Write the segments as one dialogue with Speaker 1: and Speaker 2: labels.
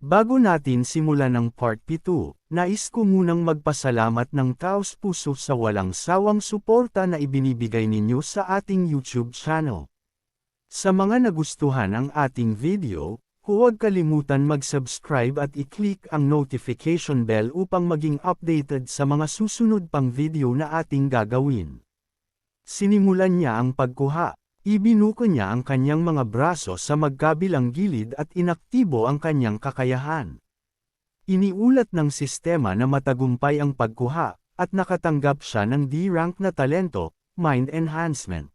Speaker 1: Bago natin simulan ang part 7, nais ko munang magpasalamat ng taos-puso sa walang sawang suporta na ibinibigay ninyo sa ating YouTube channel. Sa mga nagustuhan ang ating video, huwag kalimutan mag-subscribe at i-click ang notification bell upang maging updated sa mga susunod pang video na ating gagawin. Sinimulan niya ang pagkuha. Ibinuko niya ang kanyang mga braso sa magkabilang gilid at inaktibo ang kanyang kakayahan. Iniulat ng sistema na matagumpay ang pagkuha, at nakatanggap siya ng D-rank na talento, Mind Enhancement.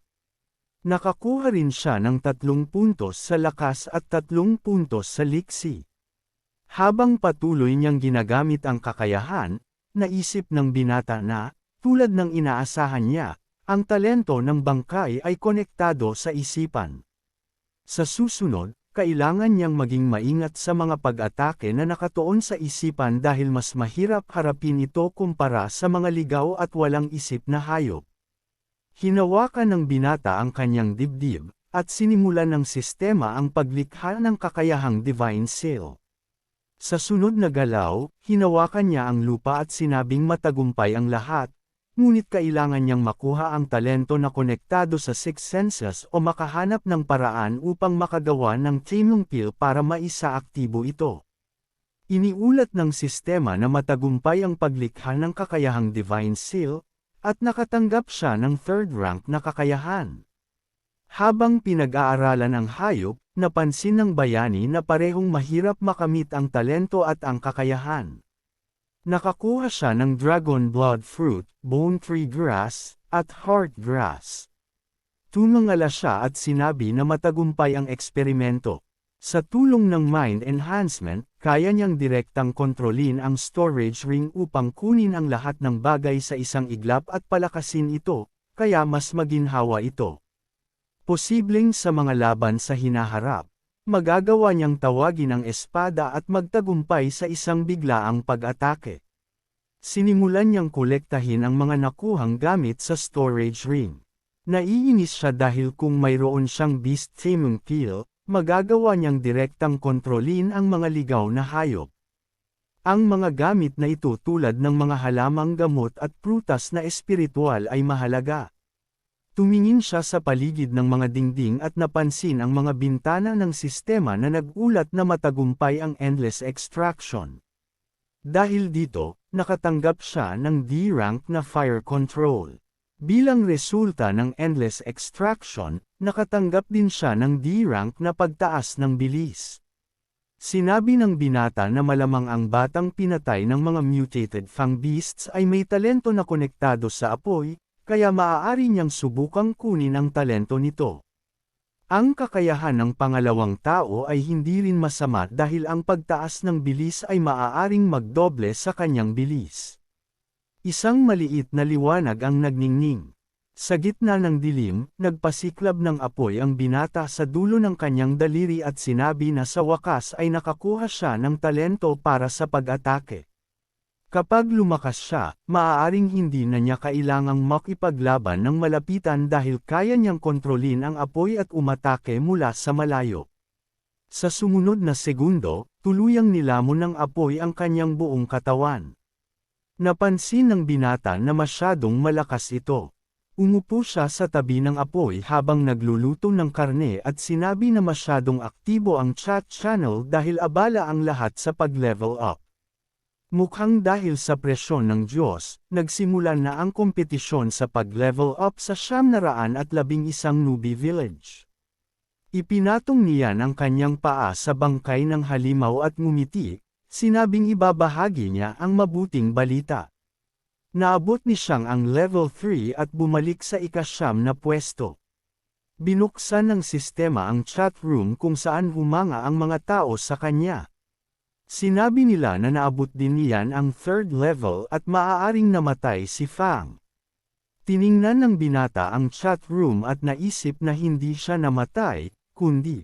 Speaker 1: Nakakuha rin siya ng 3 puntos sa lakas at 3 puntos sa liksi. Habang patuloy niyang ginagamit ang kakayahan, naisip ng binata na, tulad ng inaasahan niya, ang talento ng bangkay ay konektado sa isipan. Sa susunod, kailangan niyang maging maingat sa mga pag-atake na nakatuon sa isipan dahil mas mahirap harapin ito kumpara sa mga ligaw at walang isip na hayop. Hinawakan ng binata ang kanyang dibdib, at sinimulan ng sistema ang paglikha ng kakayahang Divine Seal. Sa sunod na galaw, hinawakan niya ang lupa at sinabing matagumpay ang lahat, ngunit kailangan niyang makuha ang talento na konektado sa 6 senses o makahanap ng paraan upang makagawa ng Taming Pill para maisaaktibo ito. Iniulat ng sistema na matagumpay ang paglikha ng kakayahang Divine Seal, at nakatanggap siya ng 3rd rank na kakayahan. Habang pinag-aaralan ang hayop, napansin ng bayani na parehong mahirap makamit ang talento at ang kakayahan. Nakakuha siya ng Dragon Blood Fruit, Bone Tree Grass, at Heart Grass. Tumangala siya at sinabi na matagumpay ang eksperimento. Sa tulong ng Mind Enhancement, kaya niyang direktang kontrolin ang storage ring upang kunin ang lahat ng bagay sa isang iglap at palakasin ito, kaya mas maginhawa ito. Posibleng sa mga laban sa hinaharap, magagawa niyang tawagin ang espada at magtagumpay sa isang biglaang pag-atake. Sinimulan niyang kolektahin ang mga nakuhang gamit sa storage ring. Naiinis siya dahil kung mayroon siyang Beast Taming Pill, magagawa niyang direktang kontrolin ang mga ligaw na hayop. Ang mga gamit na ito tulad ng mga halamang gamot at prutas na espiritual ay mahalaga. Tumingin siya sa paligid ng mga dingding at napansin ang mga bintana ng sistema na nag-ulat na matagumpay ang Endless Extraction. Dahil dito, nakatanggap siya ng D-rank na Fire Control. Bilang resulta ng Endless Extraction, nakatanggap din siya ng D-rank na pagtaas ng bilis. Sinabi ng binata na malamang ang batang pinatay ng mga mutated Fang Beasts ay may talento na konektado sa apoy, kaya maaari niyang subukang kunin ang talento nito. Ang kakayahan ng pangalawang tao ay hindi rin masama dahil ang pagtaas ng bilis ay maaaring magdoble sa kanyang bilis. Isang maliit na liwanag ang nagningning. Sa gitna ng dilim, nagpasiklab ng apoy ang binata sa dulo ng kanyang daliri at sinabi na sa wakas ay nakakuha siya ng talento para sa pag-atake. Kapag lumakas siya, maaaring hindi na niya kailangang makipaglaban ng malapitan dahil kaya niyang kontrolin ang apoy at umatake mula sa malayo. Sa sumunod na segundo, tuluyang nilamon ng apoy ang kanyang buong katawan. Napansin ng binata na masyadong malakas ito. Umupo siya sa tabi ng apoy habang nagluluto ng karne at sinabi na masyadong aktibo ang chat channel dahil abala ang lahat sa pag-level up. Mukhang dahil sa presyon ng Diyos, nagsimula na ang kompetisyon sa pag-level up sa 911 newbie village. Ipinatong niyan ang kanyang paa sa bangkay ng halimaw at ngumiti, sinabing ibabahagi niya ang mabuting balita. Naabot ni siyang ang level 3 at bumalik sa ika-9 na pwesto. Binuksan ng sistema ang chat room kung saan humanga ang mga tao sa kanya. Sinabi nila na naabot din niyan ang 3rd level at maaaring namatay si Fang. Tiningnan ng binata ang chat room at naisip na hindi siya namatay, kundi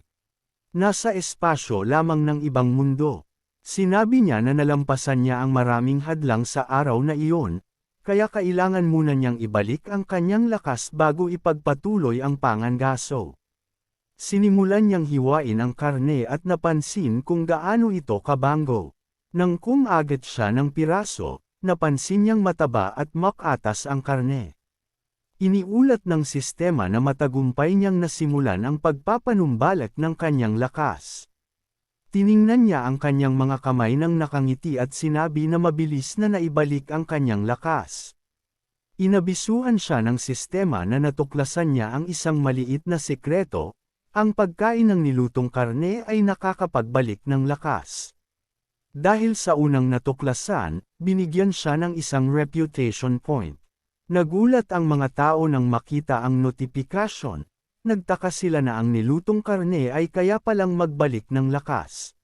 Speaker 1: nasa espasyo lamang ng ibang mundo. Sinabi niya na nalampasan niya ang maraming hadlang sa araw na iyon, kaya kailangan muna niyang ibalik ang kanyang lakas bago ipagpatuloy ang pangangaso. Sinimulan niyang hiwain ang karne at napansin kung gaano ito kabango. Nang kumagat siya ng piraso, napansin niyang mataba at makatas ang karne. Iniulat ng sistema na matagumpay niyang nasimulan ang pagpapanumbalik ng kanyang lakas. Tiningnan niya ang kanyang mga kamay nang nakangiti at sinabi na mabilis na naibalik ang kanyang lakas. Inabisuhan siya ng sistema na natuklasan niya ang isang maliit na sekreto, ang pagkain ng nilutong karne ay nakakapagbalik ng lakas. Dahil sa unang natuklasan, binigyan siya ng isang reputation point. Nagulat ang mga tao nang makita ang notifikasyon. Nagtaka sila na ang nilutong karne ay kaya palang magbalik ng lakas.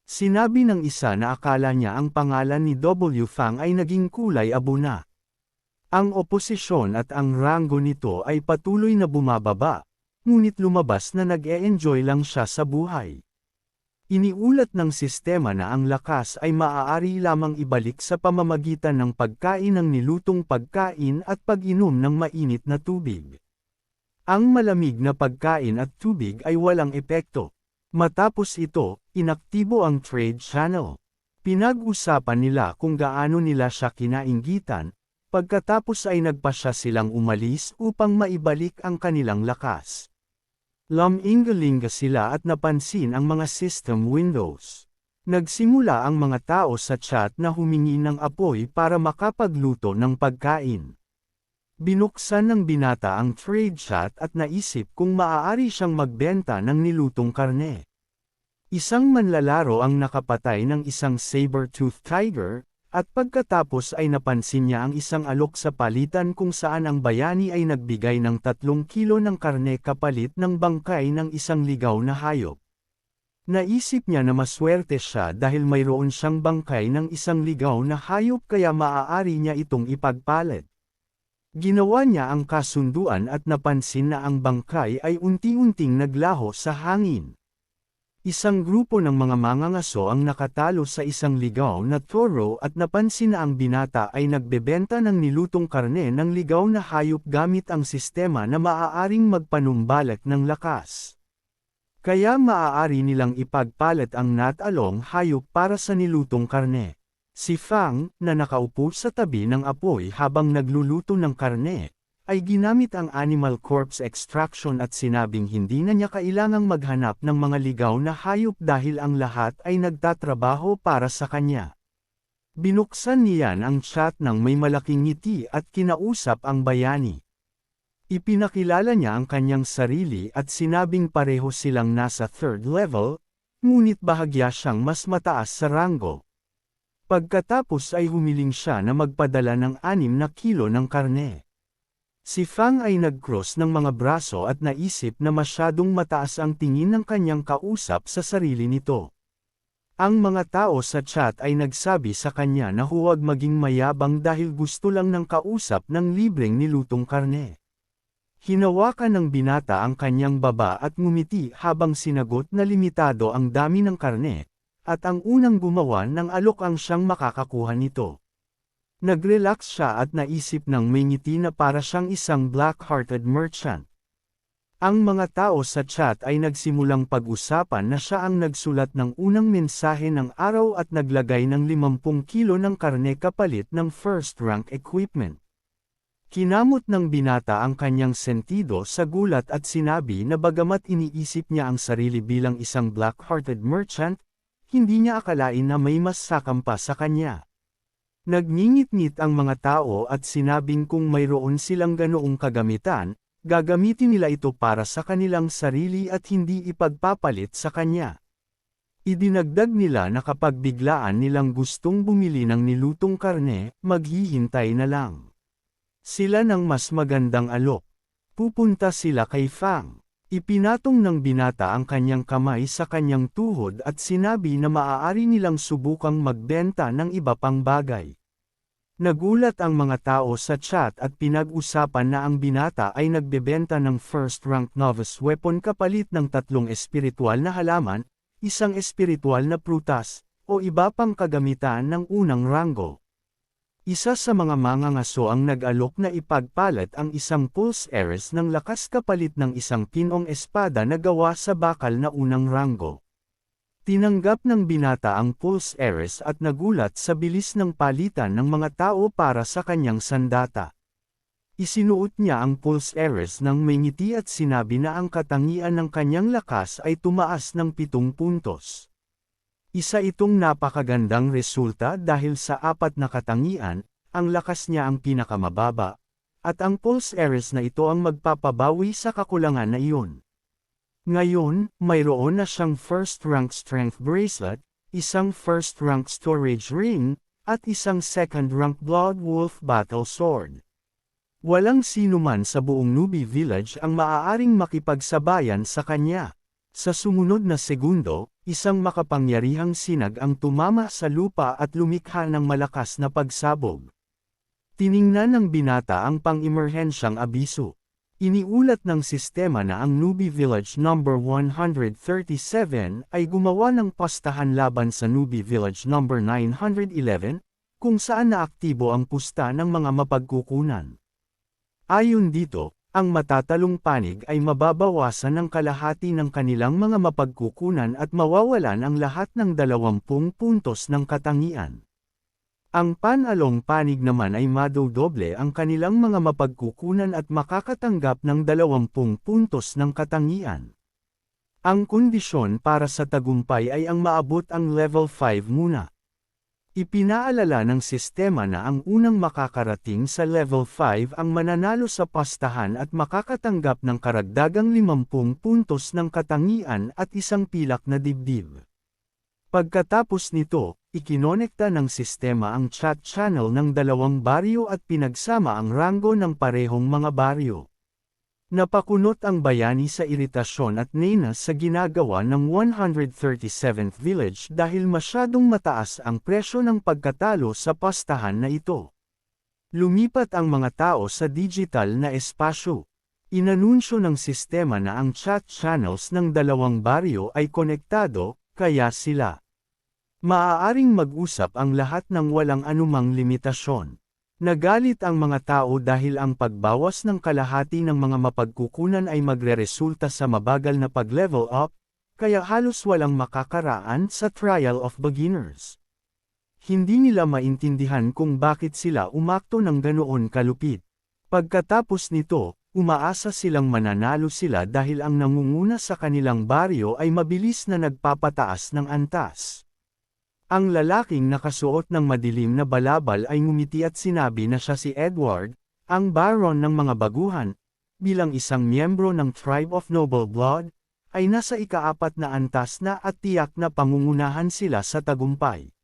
Speaker 1: Sinabi ng isa na akala niya ang pangalan ni W. Fang ay naging kulay abo na. Ang oposisyon at ang ranggo nito ay patuloy na bumababa, ngunit lumabas na nag-e-enjoy lang siya sa buhay. Iniulat ng sistema na ang lakas ay maaari lamang ibalik sa pamamagitan ng pagkain ng nilutong pagkain at pag-inom ng mainit na tubig. Ang malamig na pagkain at tubig ay walang epekto. Matapos ito, inaktibo ang trade channel. Pinag-usapan nila kung gaano nila siya kinainggitan, pagkatapos ay nagpasya silang umalis upang maibalik ang kanilang lakas. Lumingalinga sila at napansin ang mga system windows. Nagsimula ang mga tao sa chat na humingi ng apoy para makapagluto ng pagkain. Binuksan ng binata ang trade chat at naisip kung maaari siyang magbenta ng nilutong karne. Isang manlalaro ang nakapatay ng isang saber-toothed tiger, at pagkatapos ay napansin niya ang isang alok sa palitan kung saan ang bayani ay nagbigay ng 3 kilo ng karne kapalit ng bangkay ng isang ligaw na hayop. Naisip niya na maswerte siya dahil mayroon siyang bangkay ng isang ligaw na hayop kaya maaari niya itong ipagpalit. Ginawa niya ang kasunduan at napansin na ang bangkay ay unti-unting naglaho sa hangin. Isang grupo ng mga mangangaso ang nakatalo sa isang ligaw na toro at napansin na ang binata ay nagbebenta ng nilutong karne ng ligaw na hayop gamit ang sistema na maaaring magpanumbalik ng lakas. Kaya maaari nilang ipagpalit ang natalong hayop para sa nilutong karne. Si Fang, na nakaupo sa tabi ng apoy habang nagluluto ng karne, ay ginamit ang animal corpse extraction at sinabing hindi na niya kailangang maghanap ng mga ligaw na hayop dahil ang lahat ay nagtatrabaho para sa kanya. Binuksan niyan ang chat ng may malaking ngiti at kinausap ang bayani. Ipinakilala niya ang kanyang sarili at sinabing pareho silang nasa 3rd level, ngunit bahagya siyang mas mataas sa ranggo. Pagkatapos ay humiling siya na magpadala ng 6 na kilo ng karne. Si Fang ay nag-cross ng mga braso at naisip na masyadong mataas ang tingin ng kanyang kausap sa sarili nito. Ang mga tao sa chat ay nagsabi sa kanya na huwag maging mayabang dahil gusto lang ng kausap ng libreng nilutong karne. Hinawakan ng binata ang kanyang baba at ngumiti habang sinagot na limitado ang dami ng karne, at ang unang gumawa ng alok ang siyang makakakuha nito. Nag-relax siya at naisip ng may ngiti na para siyang isang black-hearted merchant. Ang mga tao sa chat ay nagsimulang pag-usapan na siya ang nagsulat ng unang mensahe ng araw at naglagay ng 50 kilo ng karne kapalit ng first-rank equipment. Kinamot ng binata ang kanyang sentido sa gulat at sinabi na bagamat iniisip niya ang sarili bilang isang black-hearted merchant, hindi niya akalain na may mas sakampa sa kanya. Nagngingit-ngit ang mga tao at sinabing kung mayroon silang ganoong kagamitan, gagamitin nila ito para sa kanilang sarili at hindi ipagpapalit sa kanya. Idinagdag nila na kapag biglaan nilang gustong bumili ng nilutong karne, maghihintay na lang sila ng mas magandang alok. Pupunta sila kay Fang. Ipinatong ng binata ang kanyang kamay sa kanyang tuhod at sinabi na maaari nilang subukang magbenta ng iba pang bagay. Nagulat ang mga tao sa chat at pinag-usapan na ang binata ay nagbebenta ng first-rank novice weapon kapalit ng 3 espiritual na halaman, 1 espiritual na prutas, o iba pang kagamitan ng unang ranggo. Isa sa mga mangangaso ang nag-alok na ipagpalit ang isang pulse heiress ng lakas kapalit ng isang pinong espada na gawa sa bakal na unang ranggo. Tinanggap ng binata ang pulse heiress at nagulat sa bilis ng palitan ng mga tao para sa kanyang sandata. Isinuot niya ang pulse heiress ng may ngiti at sinabi na ang katangian ng kanyang lakas ay tumaas ng 7 puntos. Isa itong napakagandang resulta dahil sa 4 na katangian, ang lakas niya ang pinakamababa, at ang pulse heiress na ito ang magpapabawi sa kakulangan na iyon. Ngayon, mayroon na siyang first-rank strength bracelet, isang first-rank storage ring, at isang second-rank Blood Wolf battle sword. Walang sinuman sa buong Nubie Village ang maaaring makipagsabayan sa kanya. Sa sumunod na segundo, isang makapangyarihang sinag ang tumama sa lupa at lumikha ng malakas na pagsabog. Tiningnan ng binata ang pang-emerhensyang abiso. Iniulat ng sistema na ang Nubie Village No. 137 ay gumawa ng pastahan laban sa Nubie Village No. 911, kung saan naaktibo ang pusta ng mga mapagkukunan. Ayon dito, ang matatalong panig ay mababawasan ng kalahati ng kanilang mga mapagkukunan at mawawalan ang lahat ng 20 puntos ng katangian. Ang panalong panig naman ay madodoble ang kanilang mga mapagkukunan at makakatanggap ng 20 puntos ng katangian. Ang kondisyon para sa tagumpay ay ang maabot ang level 5 muna. Ipinaalala ng sistema na ang unang makakarating sa level 5 ang mananalo sa pastahan at makakatanggap ng karagdagang 50 puntos ng katangian at isang pilak na dibdib. Pagkatapos nito, ikinonekta ng sistema ang chat channel ng 2 baryo at pinagsama ang ranggo ng parehong mga baryo. Napakunot ang bayani sa iritasyon at nena sa ginagawa ng 137th Village dahil masyadong mataas ang presyo ng pagkatalo sa pastahan na ito. Lumipat ang mga tao sa digital na espasyo. Inanunsyo ng sistema na ang chat channels ng 2 baryo ay konektado, kaya sila maaaring mag-usap ang lahat ng walang anumang limitasyon. Nagalit ang mga tao dahil ang pagbawas ng kalahati ng mga mapagkukunan ay magreresulta sa mabagal na pag-level up, kaya halos walang makakaraan sa Trial of Beginners. Hindi nila maintindihan kung bakit sila umakto ng ganoon kalupit. Pagkatapos nito, umaasa silang mananalo sila dahil ang nangunguna sa kanilang baryo ay mabilis na nagpapataas ng antas. Ang lalaking nakasuot ng madilim na balabal ay ngumiti at sinabi na siya si Edward, ang Baron ng mga baguhan, bilang isang miyembro ng Tribe of Noble Blood, ay nasa ika-4 na antas na at tiyak na pangungunahan sila sa tagumpay.